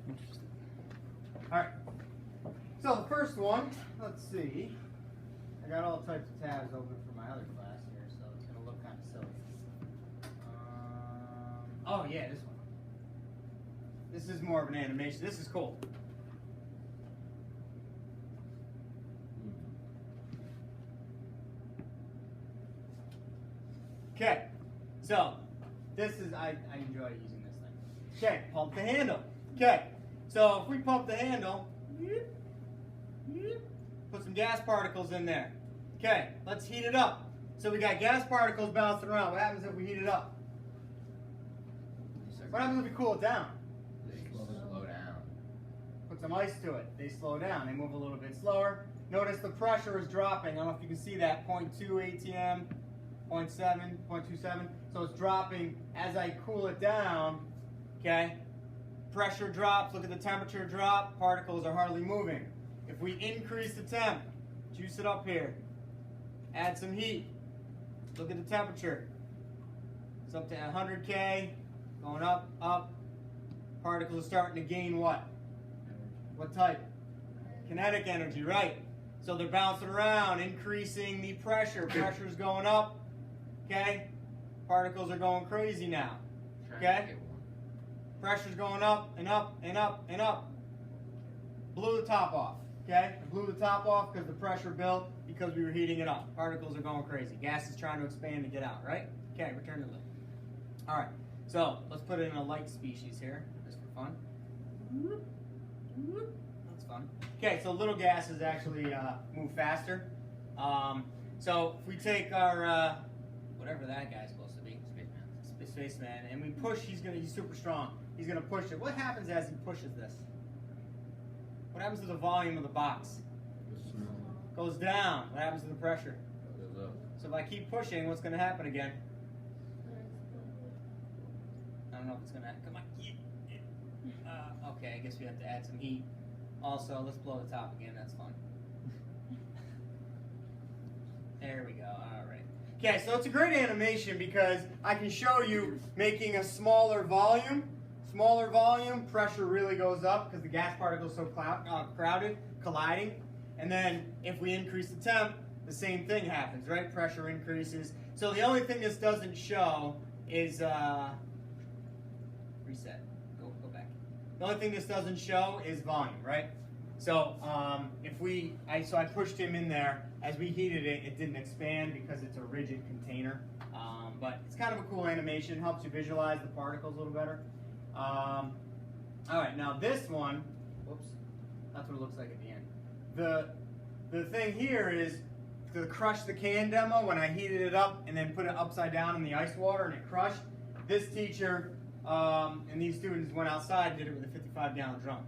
Interesting. All right. So the first one, let's see. I got all types of tabs open for my other class here, so it's going to look kind of silly. Oh yeah, this one. This is more of an animation. This is cool. Okay, so this is, I enjoy using this thing. Okay, pump the handle. Okay, so if we pump the handle, put some gas particles in there. Okay, let's heat it up. So we got gas particles bouncing around. What happens if we heat it up? What happens if we cool it down? They slow down. Put some ice to it. They slow down. They move a little bit slower. Notice the pressure is dropping. I don't know if you can see that. 0.2 atm, 0.7, 0.27. So it's dropping as I cool it down. Okay? Pressure drops. Look at the temperature drop. Particles are hardly moving. If we increase the temp, juice it up here. Add some heat. Look at the temperature. It's up to 100K. Going up, up. Particles are starting to gain what? What type? Kinetic energy, right? So they're bouncing around, increasing the pressure. Pressure's going up. Okay? Particles are going crazy now. Okay? Pressure's going up and up and up and up. Blew the top off. Okay? I blew the top off because the pressure built because we were heating it up. Particles are going crazy. Gas is trying to expand to get out, right? Okay, return to the lid. All right. So let's put it in a light species here, just for fun. That's fun. Okay, so little gases actually move faster. So if we take our, whatever that guy's supposed to be, spaceman, and we push, he's super strong. He's gonna push it. What happens as he pushes this? What happens to the volume of the box? Goes down. What happens to the pressure? Goes up. So if I keep pushing, what's gonna happen again? I don't know if it's gonna come on. Okay, I guess we have to add some heat. Also, let's blow the top again. That's fun. There we go. All right. Okay, so it's a great animation because I can show you making a smaller volume. Smaller volume, pressure really goes up because the gas particles are so crowded, colliding. And then if we increase the temp, the same thing happens, right? Pressure increases. So the only thing this doesn't show is reset. Go back. The only thing this doesn't show is volume, right? So I pushed him in there. As we heated it, it didn't expand because it's a rigid container. But it's kind of a cool animation. Helps you visualize the particles a little better. All right, now this one, whoops, that's what it looks like at the end. The thing here is to crush the can demo. When I heated it up and then put it upside down in the ice water and it crushed, this teacher and these students went outside and did it with a 55-gallon drum.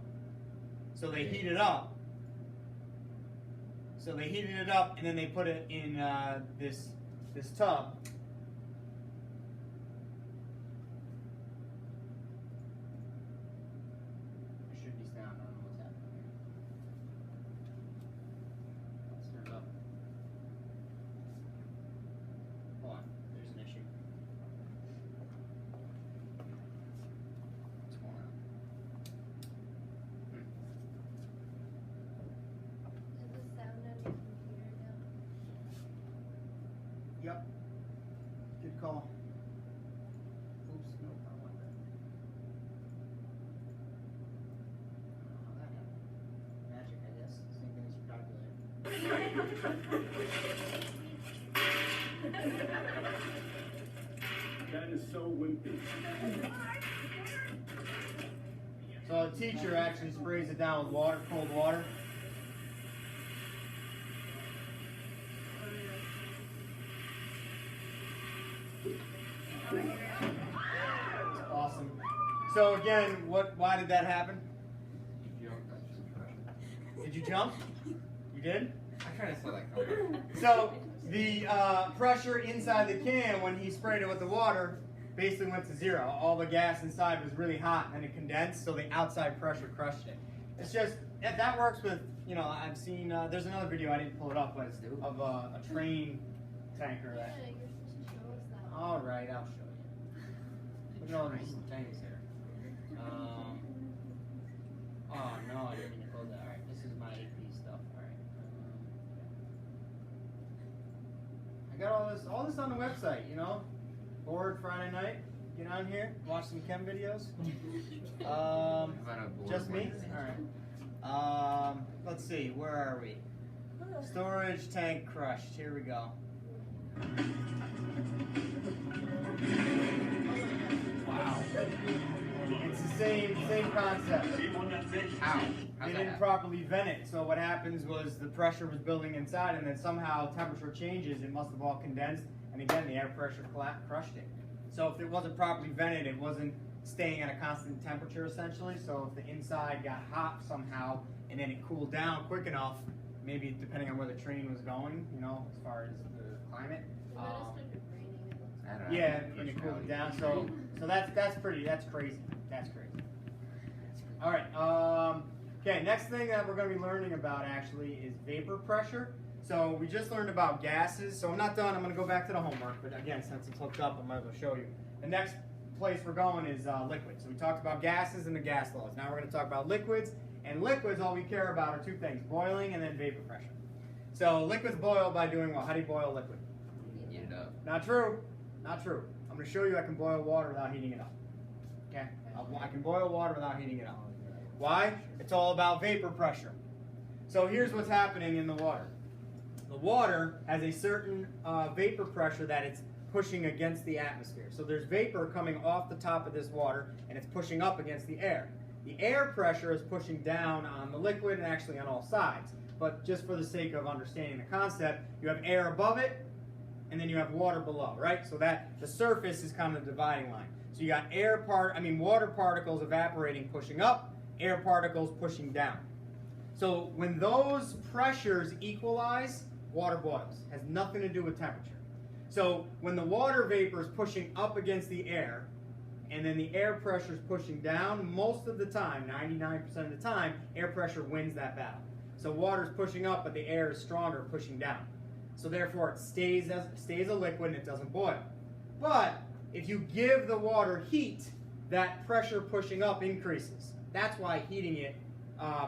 So they heated it up. So they heated it up and then they put it in this tub. It should be sound. I don't know what's happening here. Let's turn it up. Hold on. There's an issue. What's going on? Is the sound on your computer now? Yep. Good call. Oops, no, I don't want that. How that happened? Magic, I guess. Same thing as your calculator. That is so wimpy. So a teacher actually sprays it down with water, cold water. Awesome. So again, why did that happen? Did you jump? You did? I kind of saw that coming. So the pressure inside the can when he sprayed it with the water basically went to zero. All the gas inside was really hot and it condensed, so the outside pressure crushed it. It's just, that works with, you know, I've seen, there's another video, I didn't pull it up, but it's of a train tanker. Yeah, you're supposed to show us that. All right, I'll show you. Look at all these things here. got all this on the website, you know. Bored Friday night, get on here, watch some chem videos. Just me? Alright. Let's see, where are we? Storage tank crushed. Here we go. Wow. It's the same concept. How? They didn't properly vent it, so what happens was the pressure was building inside, and then somehow temperature changes, it must have all condensed, and again the air pressure crushed it. So if it wasn't properly vented, it wasn't staying at a constant temperature essentially, so if the inside got hot somehow, and then it cooled down quick enough, maybe depending on where the train was going, you know, as far as the climate. Yeah, and it cooled it down, so that's crazy. That's crazy. All right. Okay. Next thing that we're going to be learning about actually is vapor pressure. So we just learned about gases. So I'm not done. I'm going to go back to the homework. But again, since it's hooked up, I might as well show you. The next place we're going is liquids. So we talked about gases and the gas laws. Now we're going to talk about liquids. And liquids, all we care about are two things: boiling and then vapor pressure. So liquids boil by doing what? How do you boil liquid? Heat it up. Not true. Not true. I'm going to show you I can boil water without heating it up. Okay? I can boil water without heating it up. Why? It's all about vapor pressure. So here's what's happening in the water. The water has a certain vapor pressure that it's pushing against the atmosphere. So there's vapor coming off the top of this water, and it's pushing up against the air. The air pressure is pushing down on the liquid and actually on all sides. But just for the sake of understanding the concept, you have air above it, and then you have water below, right? So that the surface is kind of the dividing line. So you got water particles evaporating, pushing up, air particles pushing down. So when those pressures equalize, water boils. Has nothing to do with temperature. So when the water vapor is pushing up against the air, and then the air pressure is pushing down, most of the time, 99% of the time, air pressure wins that battle. So water is pushing up, but the air is stronger, pushing down. So therefore, it stays a liquid and it doesn't boil. But if you give the water heat, that pressure pushing up increases. That's why heating it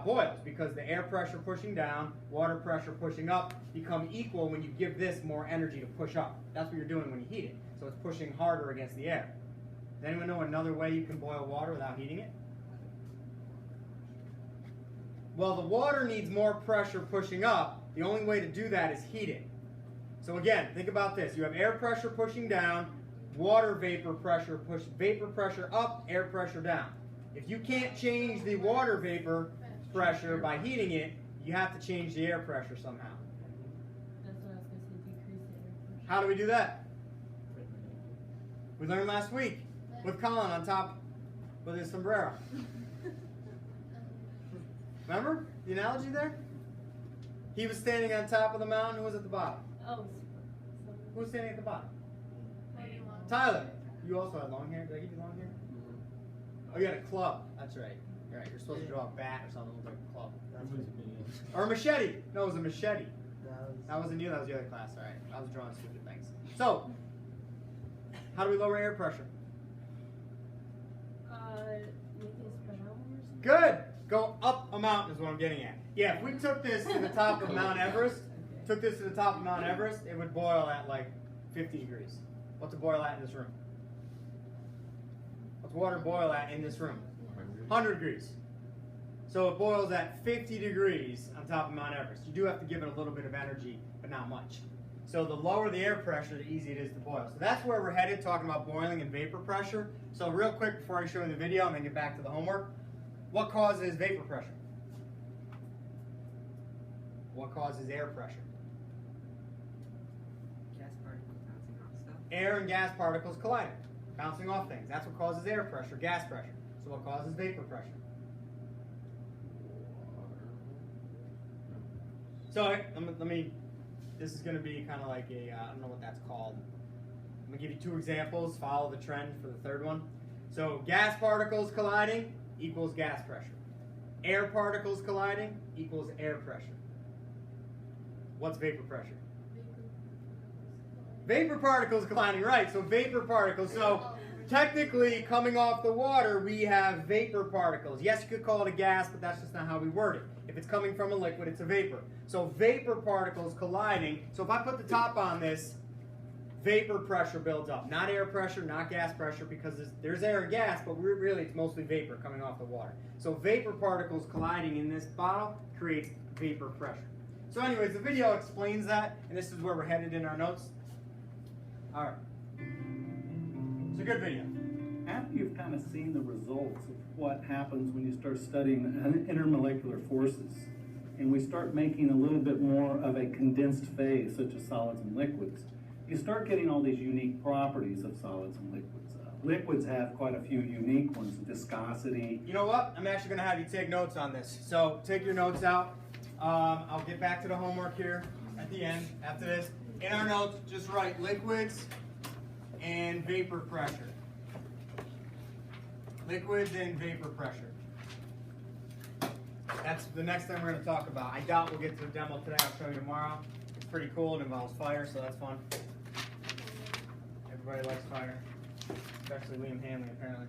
boils, because the air pressure pushing down, water pressure pushing up become equal when you give this more energy to push up. That's what you're doing when you heat it. So it's pushing harder against the air. Does anyone know another way you can boil water without heating it? Well, the water needs more pressure pushing up. The only way to do that is heat it. So again, think about this. You have air pressure pushing down, water vapor pressure up, air pressure down. If you can't change the water vapor pressure by heating it, you have to change the air pressure somehow. That's what I was going to say, decrease the air pressure. How do we do that? We learned last week with Colin on top with his sombrero. Remember the analogy there? He was standing on top of the mountain. Who was at the bottom? Oh, Who was standing at the bottom? Tyler. You also had long hair. Did I give you long hair? Oh, you had a club. That's right. You're right. You're supposed to draw a bat or something that looks like a club. Or a machete. No, it was a machete. That wasn't you. That was the other class. All right. I was drawing stupid things. So, how do we lower air pressure? Make it spread out more or something? Good. Go up a mountain is what I'm getting at. Yeah, if we took this to the top of Mount Everest, it would boil at like 50 degrees. What's it boil at in this room? What's water boil at in this room? 100 degrees. So it boils at 50 degrees on top of Mount Everest. You do have to give it a little bit of energy, but not much. So the lower the air pressure, the easier it is to boil. So that's where we're headed, talking about boiling and vapor pressure. So real quick before I show you the video and then get back to the homework, what causes vapor pressure? What causes air pressure? Gas particles bouncing off stuff. Air and gas particles colliding, bouncing off things. That's what causes air pressure, gas pressure. So what causes vapor pressure? So let me this is going to be kind of like a, I don't know what that's called. I'm going to give you two examples, follow the trend for the third one. So gas particles colliding equals gas pressure. Air particles colliding equals air pressure. What's vapor pressure? Vapor particles colliding, right. So vapor particles. So technically, coming off the water, we have vapor particles. Yes, you could call it a gas, but that's just not how we word it. If it's coming from a liquid, it's a vapor. So vapor particles colliding. So if I put the top on this, vapor pressure builds up. Not air pressure, not gas pressure, because there's air and gas, but really it's mostly vapor coming off the water. So vapor particles colliding in this bottle creates vapor pressure. So anyways, the video explains that, and this is where we're headed in our notes. All right. It's a good video. After you've kind of seen the results of what happens when you start studying intermolecular forces, and we start making a little bit more of a condensed phase, such as solids and liquids, you start getting all these unique properties of solids and liquids. Liquids have quite a few unique ones: viscosity. You know what? I'm actually going to have you take notes on this. So take your notes out. I'll get back to the homework here at the end after this. In our notes, just write liquids and vapor pressure. Liquids and vapor pressure. That's the next thing we're going to talk about. I doubt we'll get to the demo today. I'll show you tomorrow. It's pretty cool. It involves fire, so that's fun. Everybody likes fire, especially Liam Hanley, apparently.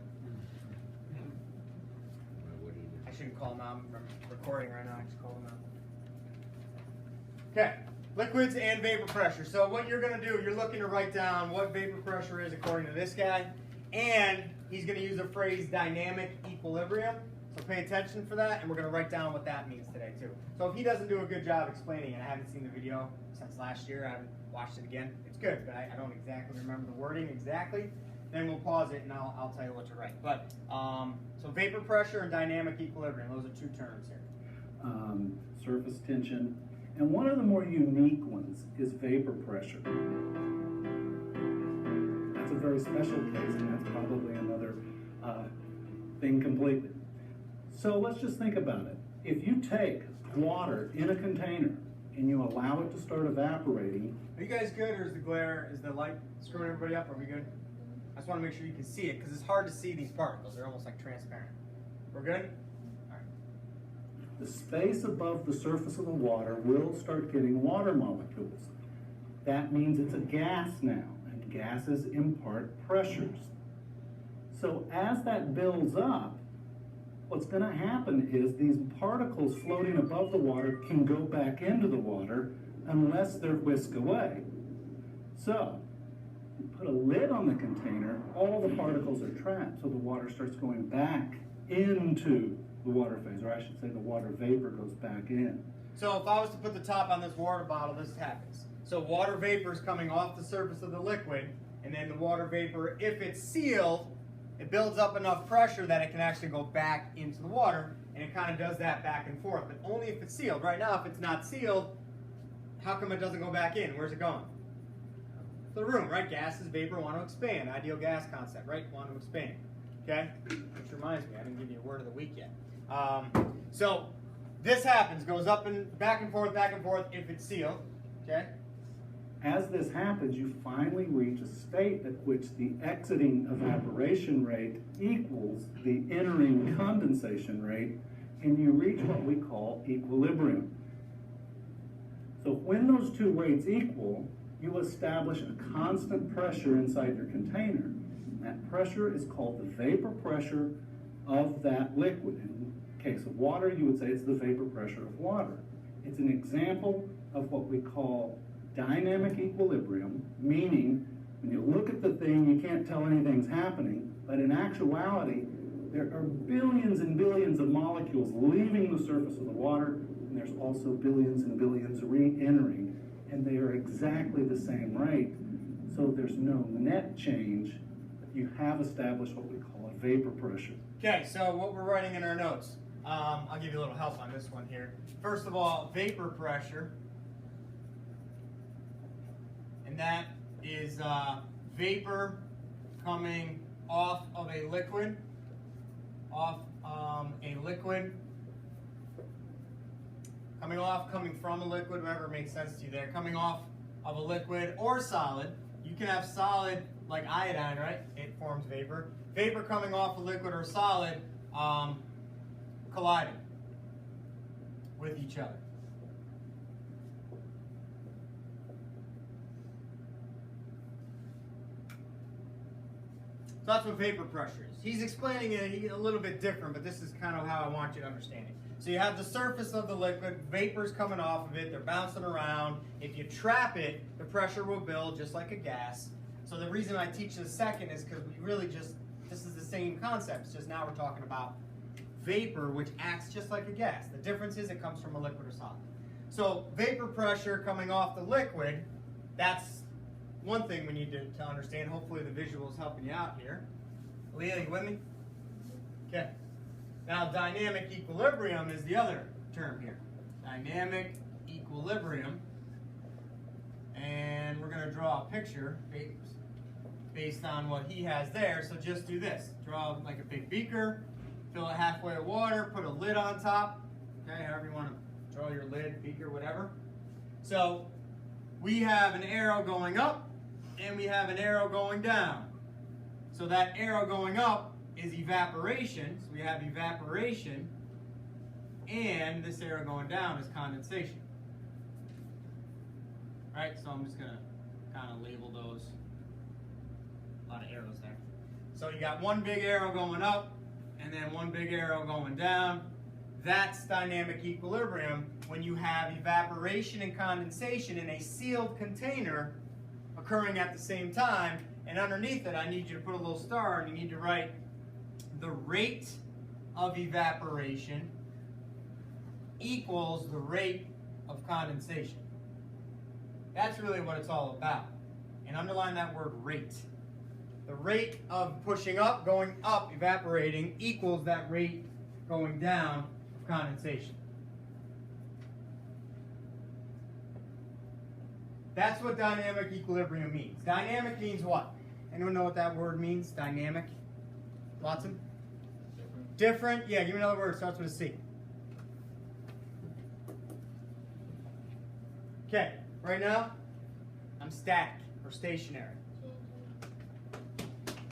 I shouldn't call him out. I'm recording right now. I just called him out. Okay, liquids and vapor pressure. So what you're going to do, you're looking to write down what vapor pressure is according to this guy, and he's going to use the phrase dynamic equilibrium. So pay attention for that, and we're going to write down what that means today too. So if he doesn't do a good job explaining it, I haven't seen the video since last year, I haven't watched it again. It's good, but I don't exactly remember the wording exactly. Then we'll pause it and I'll tell you what to write. But so vapor pressure and dynamic equilibrium, those are two terms here. Surface tension. And one of the more unique ones is vapor pressure. That's a very special case, and that's probably another thing completely. So let's just think about it. If you take water in a container and you allow it to start evaporating. Are you guys good, or is the glare, is the light screwing everybody up? Are we good? I just want to make sure you can see it, because it's hard to see these particles. They're almost like transparent. We're good? All right. The space above the surface of the water will start getting water molecules. That means it's a gas now, and gases impart pressures. So as that builds up, what's going to happen is these particles floating above the water can go back into the water unless they're whisked away. So, you put a lid on the container, all the particles are trapped, so the water starts going back into the water phase, or I should say the water vapor goes back in. So if I was to put the top on this water bottle, this happens. So water vapor is coming off the surface of the liquid, and then the water vapor, if it's sealed, it builds up enough pressure that it can actually go back into the water, and it kind of does that back and forth, but only if it's sealed. Right now, if it's not sealed, how come it doesn't go back in? Where's it going? The room, right? Gases, vapor, want to expand. Ideal gas concept, right? Want to expand. Okay? Which reminds me, I didn't give you a word of the week yet. So this happens, goes up and back and forth, if it's sealed. Okay? As this happens, you finally reach a state at which the exiting evaporation rate equals the entering condensation rate, and you reach what we call equilibrium. So when those two rates equal, you establish a constant pressure inside your container. That pressure is called the vapor pressure of that liquid. In the case of water, you would say it's the vapor pressure of water. It's an example of what we call dynamic equilibrium, meaning when you look at the thing, you can't tell anything's happening, but in actuality, there are billions and billions of molecules leaving the surface of the water, and there's also billions and billions re-entering, and they are exactly the same rate. So there's no net change. You have established what we call a vapor pressure. Okay, so what we're writing in our notes, I'll give you a little help on this one here. First of all, vapor pressure, and that is vapor coming off of a liquid, coming from a liquid, whatever makes sense to you there, coming off of a liquid or solid. You can have solid like iodine, right? It forms vapor. Vapor coming off a liquid or solid colliding with each other. So that's what vapor pressure is. He's explaining it a little bit different, but this is kind of how I want you to understand it. So you have the surface of the liquid, vapors coming off of it, they're bouncing around. If you trap it, the pressure will build just like a gas. So the reason I teach this second is because we really just, this is the same concept, it's just now we're talking about vapor, which acts just like a gas. The difference is it comes from a liquid or solid. So vapor pressure coming off the liquid, that's one thing we need to understand. Hopefully the visual is helping you out here. Leah, you with me? Okay. Now dynamic equilibrium is the other term here. Dynamic equilibrium. And we're going to draw a picture based on what he has there. So just do this. Draw like a big beaker, fill it halfway with water, put a lid on top. Okay, however you want to draw your lid, beaker, whatever. So we have an arrow going up and we have an arrow going down. So that arrow going up is evaporation. So we have evaporation, and this arrow going down is condensation. All right, so I'm just going to kind of label those. A lot of arrows there. So you got one big arrow going up and then one big arrow going down. That's dynamic equilibrium when you have evaporation and condensation in a sealed container occurring at the same time. And underneath it, I need you to put a little star, and you need to write the rate of evaporation equals the rate of condensation. That's really what it's all about. And underline that word rate. The rate of pushing up, going up, evaporating, equals that rate going down of condensation. That's what dynamic equilibrium means. Dynamic means what? Anyone know what that word means? Dynamic? Watson? Different? Yeah, give me another word. Starts with a C. Okay, right now, I'm static or stationary.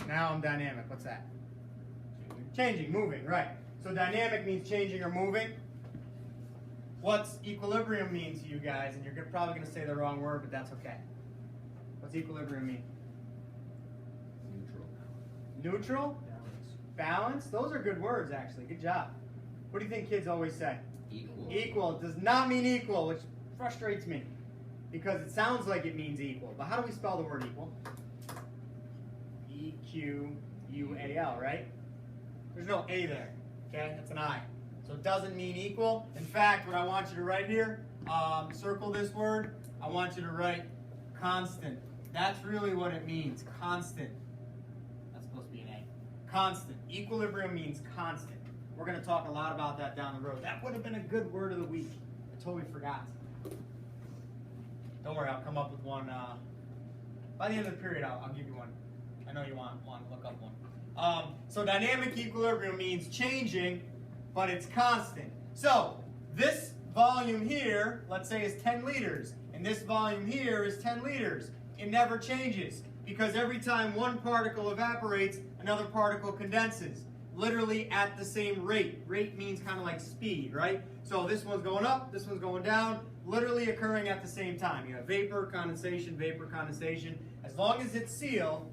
Now I'm dynamic. What's that? Changing, moving, right. So dynamic means changing or moving. What's equilibrium mean to you guys? And you're probably going to say the wrong word, but that's okay. What's equilibrium mean? Neutral. Neutral? Balance. Those are good words, actually. Good job. What do you think kids always say? Equal. Equal. It does not mean equal, which frustrates me because it sounds like it means equal. But how do we spell the word equal? E-Q-U-A-L, right? There's no A there, okay? That's an I. So it doesn't mean equal. In fact, what I want you to write here, circle this word. I want you to write constant. That's really what it means, constant. That's supposed to be an A. Constant. Equilibrium means constant. We're going to talk a lot about that down the road. That would have been a good word of the week. I totally forgot. Don't worry, I'll come up with one. By the end of the period, I'll give you one. I know you want to look up one. So dynamic equilibrium means changing, but it's constant. So this volume here, let's say, is 10 liters, and this volume here is 10 liters. It never changes because every time one particle evaporates, another particle condenses, literally at the same rate. Rate means kind of like speed, right? So this one's going up, this one's going down, literally occurring at the same time. You have vapor, condensation, vapor, condensation. As long as it's sealed,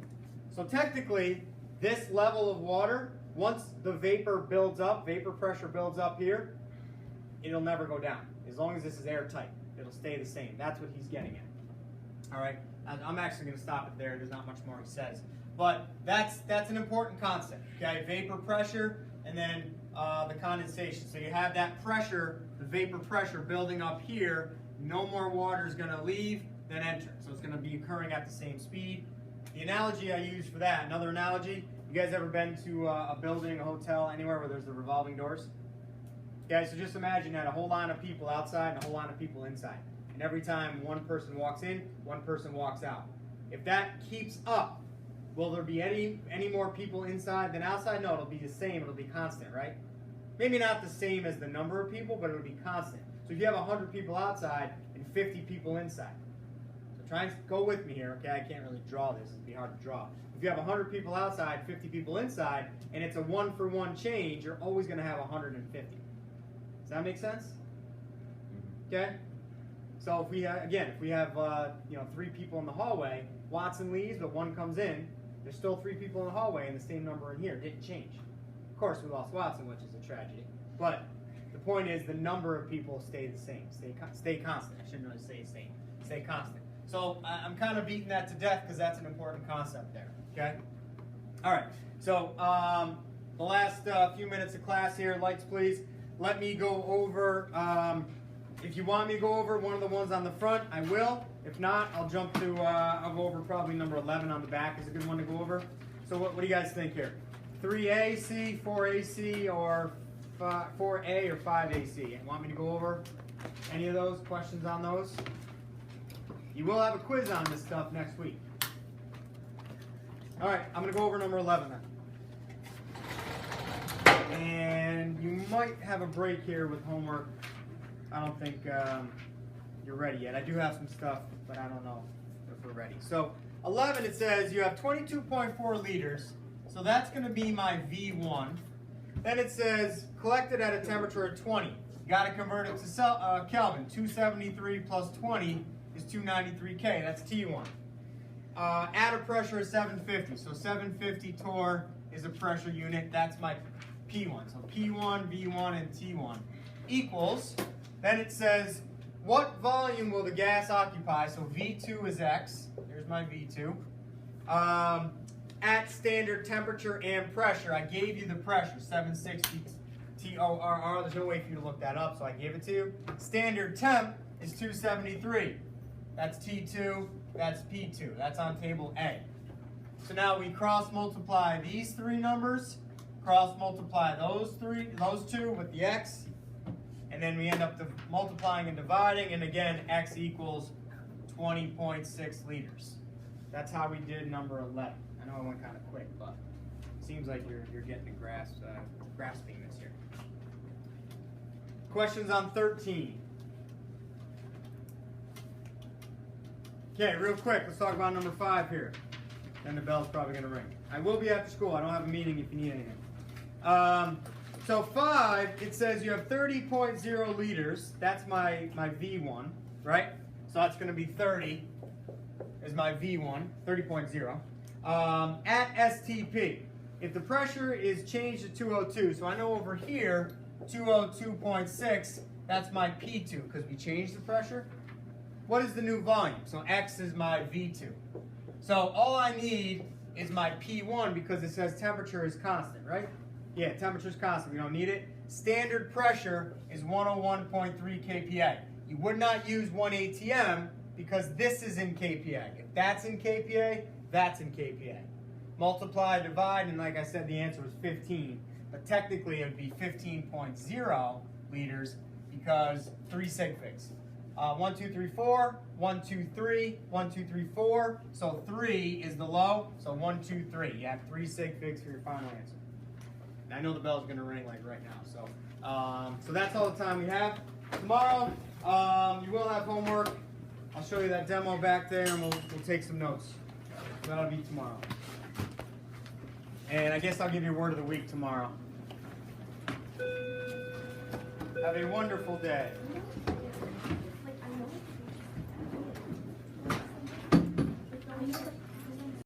so technically, this level of water, once the vapor builds up, vapor pressure builds up here, it'll never go down. As long as this is airtight, it'll stay the same. That's what he's getting at. All right, I'm actually going to stop it there. There's not much more he says. But that's an important concept, okay? Vapor pressure and then the condensation. So you have that pressure, the vapor pressure building up here. No more water is going to leave than enter. So it's going to be occurring at the same speed. The analogy I use for that, another analogy, you guys ever been to a building, a hotel, anywhere where there's the revolving doors? Okay, so just imagine that a whole line of people outside and a whole line of people inside. And every time one person walks in, one person walks out. If that keeps up, will there be any more people inside than outside? No, it'll be the same, it'll be constant, right? Maybe not the same as the number of people, but it'll be constant. So if you have 100 people outside and 50 people inside, try and go with me here, okay? I can't really draw this. It'd be hard to draw. If you have 100 people outside, 50 people inside, and it's a one-for-one change, you're always going to have 150. Does that make sense? Okay? So if we have, again, if we have 3 people in the hallway, Watson leaves, but one comes in, There's still 3 people in the hallway and the same number in here. Didn't change. Of course, we lost Watson, which is a tragedy. But the point is the number of people stay the same. Stay constant. I shouldn't really say same. Stay constant. So I'm kind of beating that to death because that's an important concept there. Okay? All right. So the last few minutes of class here, lights please. Let me go over, if you want me to go over one of the ones on the front, I will. If not, I'll jump to, I'll go over probably number 11 on the back is a good one to go over. So what do you guys think here? 3AC, 4AC, or 4A or 5AC? Want me to go over any of those? Questions on those? You will have a quiz on this stuff next week. All right, I'm going to go over number 11 then. And you might have a break here with homework. I don't think you're ready yet. I do have some stuff, but I don't know if we're ready. So 11, it says you have 22.4 liters. So that's going to be my V1. Then it says collected at a temperature of 20. You got to convert it to Kelvin. 273 plus 20 is 293K. That's T1. At a pressure of 750. So 750 torr is a pressure unit. That's my P1. So P1, V1, and T1 equals, then it says, what volume will the gas occupy? So V2 is X. Here's my V2. At standard temperature and pressure. I gave you the pressure, 760 TORR. There's no way for you to look that up, so I gave it to you. Standard temp is 273. That's T2, that's P2. That's on table A. So now we cross multiply these 3 numbers, cross multiply those 2 with the X, and then we end up multiplying and dividing, and again, X equals 20.6 liters. That's how we did number 11. I know I went kind of quick, but it seems like you're getting the grasping this here. Questions on 13. Okay, real quick, let's talk about number 5 here. Then the bell's probably going to ring. I will be after school. I don't have a meeting if you need anything. So 5, it says you have 30.0 liters. That's my V1, right? So that's going to be 30 is my V1, 30.0. At STP, if the pressure is changed to 202, so I know over here, 202.6, that's my P2 because we changed the pressure. What is the new volume? So X is my V2. So all I need is my P1 because it says temperature is constant, right? Yeah, temperature is constant. We don't need it. Standard pressure is 101.3 kPa. You would not use 1 ATM because this is in kPa. If that's in kPa, that's in kPa. Multiply, divide, and like I said, the answer was 15. But technically, it would be 15.0 liters because 3 sig figs. 1, 2, 3, 4, 1, 2, 3, 1, 2, 3, 4. So 3 is the low, so 1, 2, 3. You have 3 sig figs for your final answer. And I know the bell's going to ring like right now. So that's all the time we have. Tomorrow, you will have homework. I'll show you that demo back there, and we'll take some notes. That'll be tomorrow. And I guess I'll give you a word of the week tomorrow. Have a wonderful day.